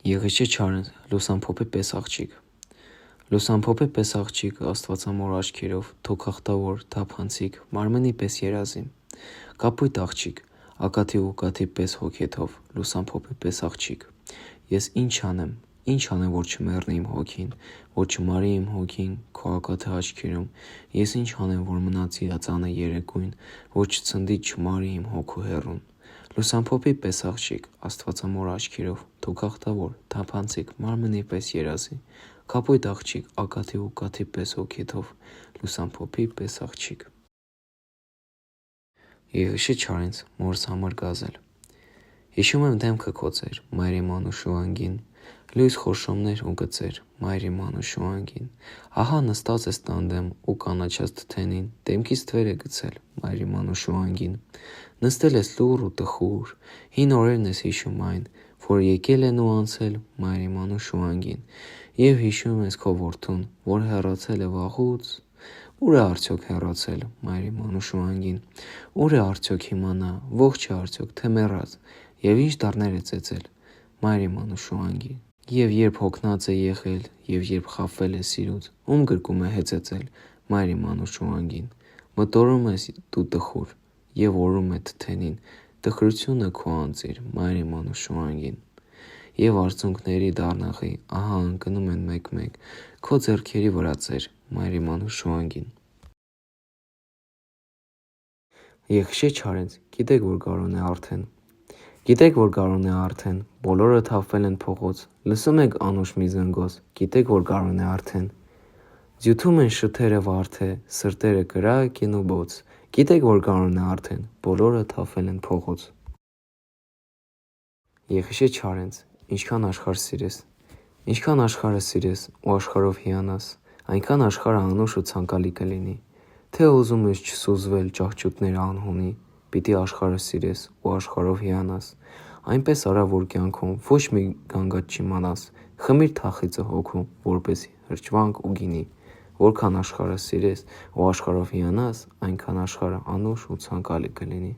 Եղիշե չարենց լուսամփոփի պես աղջիկ։ Լուսամփոփի պես աղջիկ աստվածամոր աչքերով, թոքախտավոր, թափանցիկ, մարմնի պես երազի։ Կապույտ աղջիկ, ակաթի ու կաթի պես հոգեթով, լուսամփոփի պես աղջիկ։ Ես ինչ անեմ, որ չմեռնի իմ հոգին, որ չմարի իմ հոգին քո ակաթե աչքերում։ Ես ինչ անեմ, որ մնացի ածանը երեկույն, որ չցնդի, չմարի իմ հոգու հեռուն։ Լուսամփոփի պես աղջիկ, աստվածամոր աչքերով, թոքախտավոր, թափանցիկ, մարմնի պես երազի։ Կապույտ աղջիկ, ակաթի ու կաթի պես հոգեթով, լուսամփոփի պես աղջիկ։ Եղիշե չարենց մորս համար գազել։ Հիշում եմ դեմքը քո ծեր, մայրի մանուշու անգին, լույս խորշոմներ ու գծեր, մայրի մանուշու անգին։ Ահա նստած ես տանդեմ ու կանաչած թթենին, դեմքից թվեր է գցել, մայրի մանուշու անգին։ Նստել ես լուռ ու տխուր, հին օրերն ես հիշում այն, որ եկել են ու անցել մայրի մանուշու անգին, և հիշում ես քո որդուն, որ հեռացել է վաղուց։ Ուր է արդյոք հեռացել մայրի մանուշու անգին։ Ուր է արդյոք հիմա նա, ողջ է արդյոք, թե մեռած, և ինչ դառներ է ծեծել մայրի մանուշու անգին։ Եվ երբ հոգնած է եղել, և երբ խաբվել է սիրուց, ում գրկում է հեծեծել մայրի մանուշու անգին։ Մտորում ես դու տխուր, և օրում է թթենին, տխրությունը քո անծիր մայրի մանուշու անգին։ Եվ արցունքների դառնախի ահա ընկնում են մեկ-մեկ քո ձեռքերի վրա ծեր մայրի մանուշու անգին։ Եղիշե չարենց գիտեք, որ գարուն է արդեն։ Գիտեք, որ գարուն է արդեն, բոլորը թափվել են փողոց, լսում եք անուշ մի զնգոց, գիտեք, որ գարուն է արդեն։ Ձյութում են շթերը վարդե, սրտերը կրակ են ու բոց, գիտեք, որ գարուն է արդեն, բոլորը թափվել են փողոց։ Եղիշե չարենց ինչքան աշխարհ սիրես։ Ինչքան աշխարհը սիրես ու աշխարհով հիանաս, այնքան աշխարհը անուշ ու ցանկալի կլինի։ Թե ուզում ես չսուզվել ճահճուտներ անհունի, պիտի աշխարհը սիրես ու աշխարհով հիանաս։ Այնպես արա, որ կյանքում ոչ մի գանգատ չիմանաս, խմիր թախիծը հոգու, որպեսզի հրճվանք ու գինի։ Որքան աշխարհը սիրես ու աշխարհով հիանաս, այնքան աշխարհը անուշ ու ցանկալի կլինի։